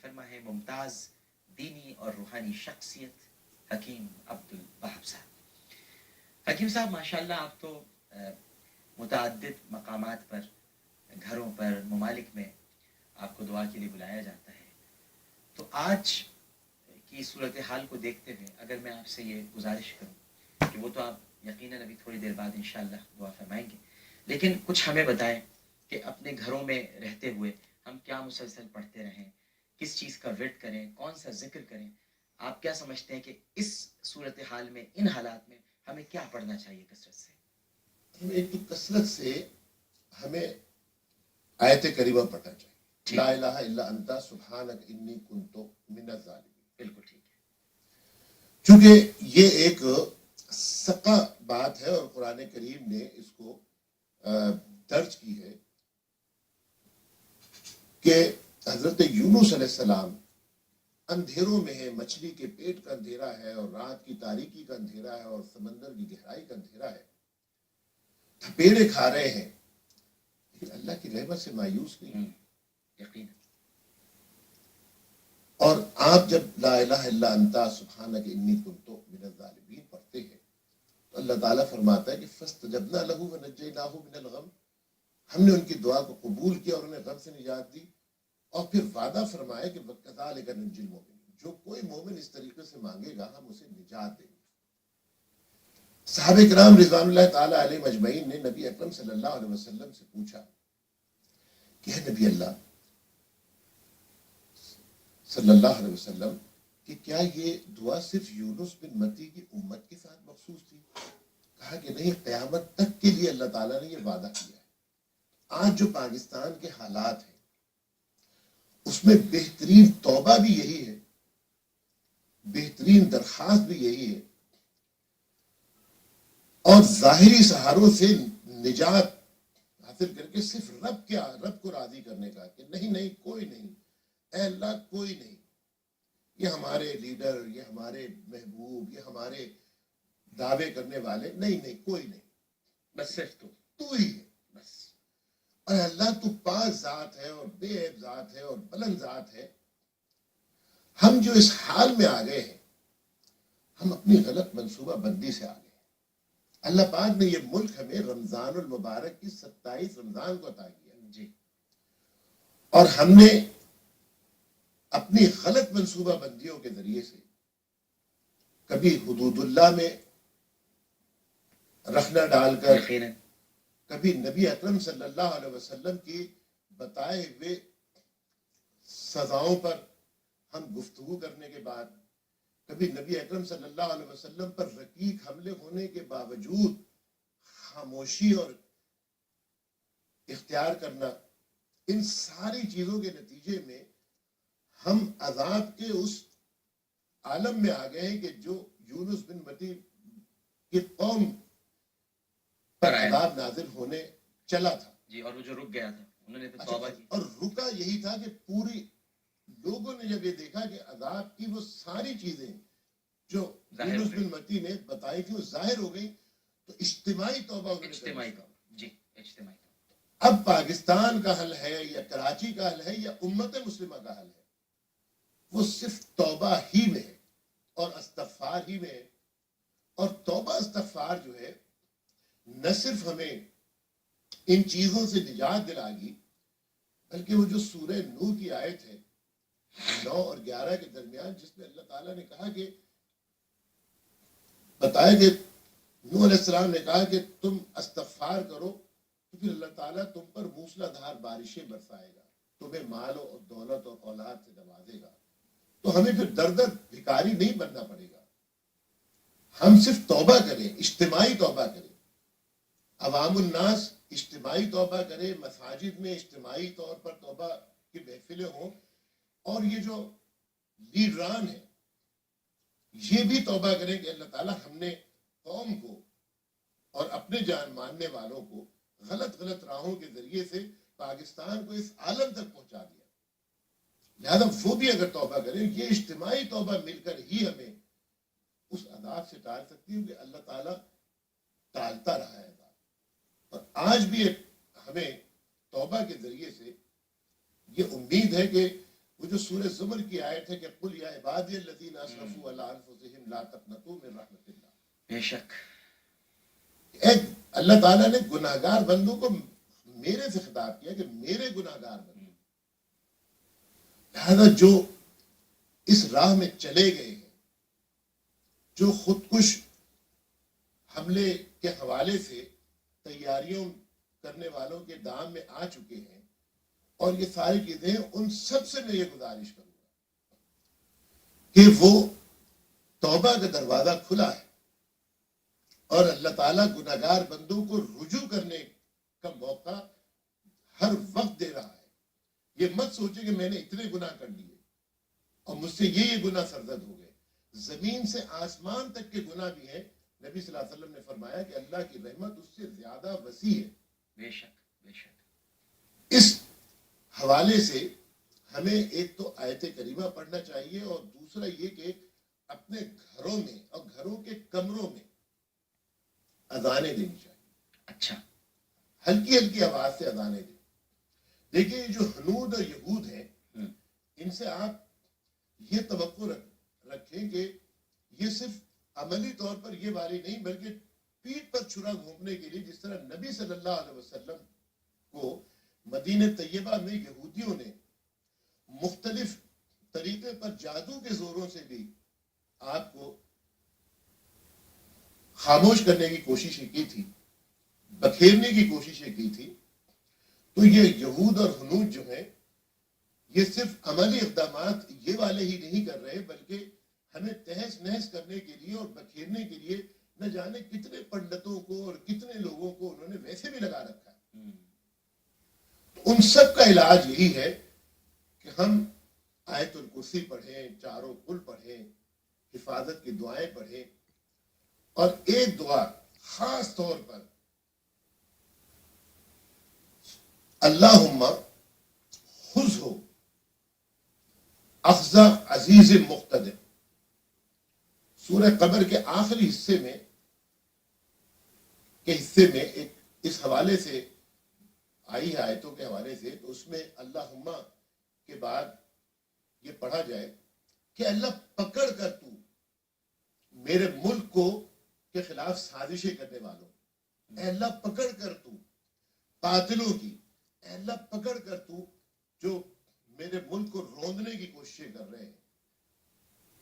محترمہ ہے ممتاز دینی اور روحانی شخصیت حکیم عبدالوہاب صاحب. حکیم صاحب ماشاءاللہ آپ تو متعدد مقامات پر، گھروں پر، ممالک میں آپ کو دعا کے لیے بلایا جاتا ہے. تو آج کی صورتحال کو دیکھتے ہوئے اگر میں آپ سے یہ گزارش کروں کہ وہ تو آپ یقیناً ابھی تھوڑی دیر بعد انشاءاللہ دعا فرمائیں گے، لیکن کچھ ہمیں بتائیں کہ اپنے گھروں میں رہتے ہوئے ہم کیا مسلسل پڑھتے رہیں، کس چیز کا ورد کریں، کون سا ذکر کریں. آپ کیا سمجھتے ہیں کہ اس صورتحال میں، ان حالات میں ہمیں کیا پڑھنا چاہیے کثرت سے؟ ایک تو کثرت سے ہمیں آیت کریمہ پڑھنا چاہیے، لا الہ الا انت سبحانک انی کنت من الظالمین. بالکل ٹھیک ہے. چونکہ یہ ایک سقہ بات ہے اور قرآن کریم نے اس کو درج کی ہے کہ حضرت یونس علیہ السلام اندھیروں میں ہے، مچھلی کے پیٹ کا اندھیرا ہے اور رات کی تاریکی کا اندھیرا ہے اور سمندر کی گہرائی کا اندھیرا ہے، تھپیڑے کھا رہے ہیں، لیکن اللہ کی رحمت سے مایوس نہیں. یقین. اور آپ جب لا الہ الا انت سبحانک انی کنت من الظالمین پڑھتے ہیں تو اللہ تعالیٰ فرماتا ہے کہ فاستجبنا لہ ونجیناہ من الغم، ہم نے ان کی دعا کو قبول کیا اور انہیں غم سے نجات دی، اور پھر وعدہ فرمایا کہ وَكَذَلِكَ نُنْجِي الْمُؤْمِنِينَ، جو کوئی مومن اس طریقے سے مانگے گا ہم اسے نجات دیں گے. صحابہ کرام رضوان اللہ تعالیٰ علیہ مجمعین نے نبی اکرم صلی اللہ علیہ وسلم سے پوچھا کہ اے نبی اللہ صلی اللہ علیہ وسلم کہ کیا یہ دعا صرف یونس بن متی کی امت کے ساتھ مخصوص تھی؟ کہا کہ نہیں، قیامت تک کے لیے اللہ تعالیٰ نے یہ وعدہ کیا ہے. آج جو پاکستان کے حالات ہیں اس میں بہترین توبہ بھی یہی ہے، بہترین درخواست بھی یہی ہے، اور ظاہری سہاروں سے نجات حاصل کر کے صرف رب کو راضی کرنے کا کہ نہیں کوئی نہیں، اے اللہ کوئی نہیں، یہ ہمارے لیڈر، یہ ہمارے محبوب، یہ ہمارے دعوے کرنے والے، نہیں کوئی نہیں، بس صرف تو ہی ہے بس. اور اللہ تو پاک ذات ہے اور بے عیب ذات ہے اور بلند ذات ہے. ہم جو اس حال میں آ گئے ہیں ہم اپنی غلط منصوبہ بندی سے آ گئے ہیں. اللہ پاک نے یہ ملک ہمیں رمضان المبارک کی 27 رمضان کو عطا کیا جی، اور ہم نے اپنی غلط منصوبہ بندیوں کے ذریعے سے کبھی حدود اللہ میں رخنہ ڈال کر، کبھی نبی اکرم صلی اللہ علیہ وسلم کی بتائے ہوئے سزاؤں پر ہم گفتگو کرنے کے بعد، کبھی نبی اکرم صلی اللہ علیہ وسلم پر رقیق حملے ہونے کے باوجود خاموشی اور اختیار کرنا، ان ساری چیزوں کے نتیجے میں ہم عذاب کے اس عالم میں آ گئے ہیں کہ جو یونس بن متی کی قوم پر عذاب نازل ہونے چلا تھا. جی، اور وہ جو رک گیا تھا انہوں نے توبہ کی، اور رکا یہی تھا کہ پوری لوگوں نے جب یہ دیکھا کہ عذاب کی وہ ساری چیزیں جو یونس بن متی نے بتائی تھی وہ ظاہر ہو گئی، تو اجتماعی توبہ اجتماعی توبہ. اب پاکستان کا حل ہے یا کراچی کا حل ہے یا امت مسلمہ کا حل ہے، وہ صرف توبہ ہی میں ہے اور استغفار ہی میں ہے. اور توبہ استغفار جو ہے نہ صرف ہمیں ان چیزوں سے نجات دلا گی، بلکہ وہ جو سورہ نور کی آیت ہے 9 اور 11 کے درمیان، جس میں اللہ تعالیٰ نے کہا کہ بتایا کہ نوح علیہ السلام نے کہا کہ تم استغفار کرو تو پھر اللہ تعالیٰ تم پر موسلا دھار بارشیں برسائے گا، تمہیں مال و دولت اور اولاد سے نوازے گا. تو ہمیں پھر در در بھکاری نہیں بننا پڑے گا، ہم صرف توبہ کریں، اجتماعی توبہ کریں. عوام الناس اجتماعی توبہ کریں، مساجد میں اجتماعی طور پر توبہ کی محفلیں ہوں، اور یہ جو لیڈران ہیں یہ بھی توبہ کریں کہ اللہ تعالیٰ ہم نے قوم کو اور اپنے جان ماننے والوں کو غلط راہوں کے ذریعے سے پاکستان کو اس عالم تک پہنچا دیا. لہذا وہ بھی اگر توبہ کریں، یہ اجتماعی توبہ مل کر ہی ہمیں اس عذاب سے ٹال سکتی ہے کہ اللہ تعالیٰ ٹالتا رہا ہے عذاب. اور آج بھی ہمیں توبہ کے ذریعے سے یہ امید ہے کہ وہ جو سورہ زمر کی آیت ہے کہ قل یا عبادی الذین اسرفوا علی انفسہم لا تقنطوا من رحمت اللہ. بے شک. ایک اللہ تعالیٰ نے گناہگار بندوں کو میرے سے خطاب کیا کہ میرے گناہگار بندوں، لہذا جو اس راہ میں چلے گئے ہیں، جو خودکش حملے کے حوالے سے تیاریوں کرنے والوں کے دام میں آ چکے ہیں اور یہ ساری چیزیں ہیں، ان سب سے میں یہ گزارش کروں گا کہ وہ توبہ کا دروازہ کھلا ہے اور اللہ تعالیٰ گناہگار بندوں کو رجوع کرنے کا موقع ہر وقت دے رہا ہے. یہ مت سوچے کہ میں نے اتنے گناہ کر لیے اور مجھ سے یہ گناہ سرزد ہو گئے. زمین سے آسمان تک کے گناہ بھی ہیں. نبی صلی اللہ علیہ وسلم نے فرمایا کہ اللہ کی رحمت اس سے زیادہ وسیع ہے. بے شک بے شک. اس حوالے سے ہمیں ایک تو آیت کریمہ پڑھنا چاہیے اور دوسرا یہ کہ اپنے گھروں میں اور گھروں کے کمروں میں اذانیں دینی چاہیے. اچھا. ہلکی ہلکی آواز سے اذانیں دیں. دیکھیے جو ہنود اور یہود ہیں ان سے آپ یہ توقع رکھیں کہ یہ صرف عملی طور پر یہ والی نہیں بلکہ پیٹھ پر چھرا گھونپنے کے لیے، جس طرح نبی صلی اللہ علیہ وسلم کو مدینہ طیبہ میں یہودیوں نے مختلف طریقے پر جادو کے زوروں سے بھی آپ کو خاموش کرنے کی کوششیں کی تھی، بکھیرنے کی کوششیں کی تھی. تو یہ یہود اور ہنود جو ہیں یہ صرف عملی اقدامات یہ والے ہی نہیں کر رہے بلکہ ہمیں تہس نہس کرنے کے لیے اور بکھیرنے کے لیے نہ جانے کتنے پنڈتوں کو اور کتنے لوگوں کو انہوں نے ویسے بھی لگا رکھا ہے. ان سب کا علاج یہی ہے کہ ہم آیت الکرسی پڑھیں، چاروں کل پڑھیں، حفاظت کی دعائیں پڑھیں اور ایک دعا خاص طور پر اللہم خذہ اخذ عزیز مقتدر. سورہ قمر کے آخری حصے میں ایک اس حوالے سے آئی ہے آیتوں کے حوالے سے، تو اس میں اللہم کے بعد یہ پڑھا جائے کہ اللہ پکڑ کر تو میرے ملک کو کے خلاف سازشیں کرنے والوں، اے اللہ پکڑ کر تو قاتلوں کی، اے اللہ پکڑ کر تو جو میرے ملک کو روندنے کی کوششیں کر رہے ہیں.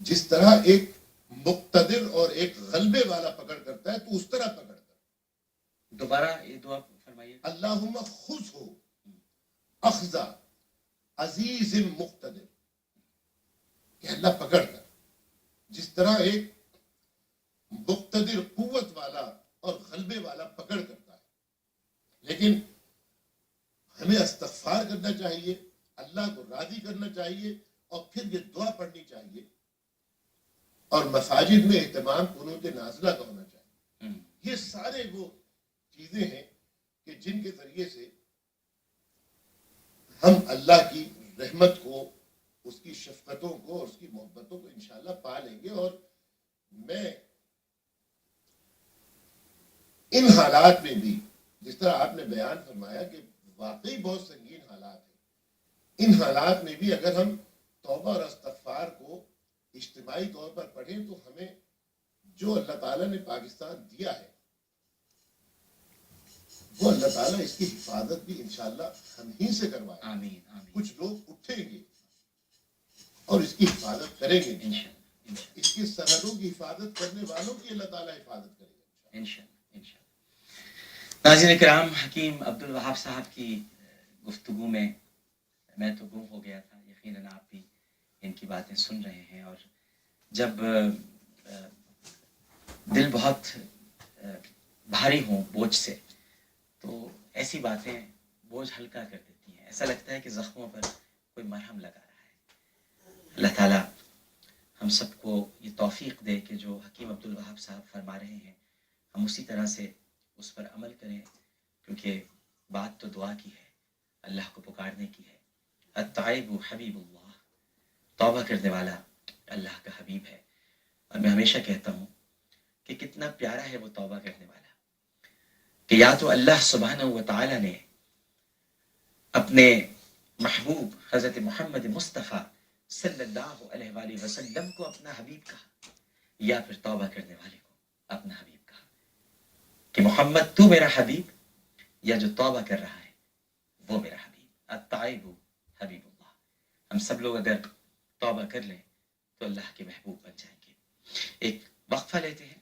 جس طرح ایک مقتدر اور ایک غلبے والا پکڑ کرتا ہے تو اس طرح پکڑ کر. دوبارہ یہ دعا فرمائیے. اللہم خذہ اخذ عزیز مقتدر، کہ اللہ پکڑ کر جس طرح ایک مقتدر قوت والا اور غلبے والا پکڑ کرتا ہے. لیکن ہمیں استغفار کرنا چاہیے، اللہ کو راضی کرنا چاہیے اور پھر یہ دعا پڑھنی چاہیے اور مساجد میں اہتمام قنوت نازلہ کا ہونا چاہیے. یہ سارے وہ چیزیں ہیں کہ جن کے ذریعے سے ہم اللہ کی رحمت کو، اس کی شفقتوں کو اور اس کی محبتوں کو انشاءاللہ پا لیں گے. اور میں ان حالات میں بھی جس طرح آپ نے بیان فرمایا کہ واقعی بہت سنگین حالات ہیں، ان حالات میں بھی اگر ہم توبہ اور استغفار کو اجتماعی طور پر پڑھیں تو ہمیں جو اللہ تعالیٰ نے پاکستان دیا ہے وہ اللہ تعالیٰ اس کی حفاظت بھی انشاءاللہ ہم ہی سے کروائے. آمین آمین. کچھ لوگ اٹھیں گے اور اس کی حفاظت کریں گے. انشاءاللہ اس کی سرحدوں کی حفاظت کرنے والوں کی اللہ تعالیٰ حفاظت کرے گا انشاءاللہ. ناظرین کرام، حکیم عبدالوہاب صاحب کی گفتگو میں میں تو گم ہو گیا تھا. یقیناً آپ بھی ان کی باتیں سن رہے ہیں، اور جب دل بہت بھاری ہوں بوجھ سے تو ایسی باتیں بوجھ ہلکا کر دیتی ہیں. ایسا لگتا ہے کہ زخموں پر کوئی مرہم لگا رہا ہے. اللہ تعالیٰ ہم سب کو یہ توفیق دے کہ جو حکیم عبدالوہاب صاحب فرما رہے ہیں ہم اسی طرح سے اس پر عمل کریں، کیونکہ بات تو دعا کی ہے، اللہ کو پکارنے کی ہے. التائب حبیب اللہ، توبہ کرنے والا اللہ کا حبیب ہے. اور میں ہمیشہ کہتا ہوں کہ کتنا پیارا ہے وہ توبہ کرنے والا، کہ یا تو اللہ سبحانہ و تعالی نے اپنے محبوب حضرت محمد مصطفیٰ صلی اللہ علیہ وآلہ وسلم کو اپنا حبیب کہا یا پھر توبہ کرنے والے کو اپنا حبیب کہا کہ محمد تو میرا حبیب یا جو توبہ کر رہا ہے وہ میرا حبیب التائب حبیب اللہ. ہم سب لوگ اگر توبہ کر لیں تو اللہ کے محبوب بن جائیں گے. ایک وقفہ لیتے ہیں.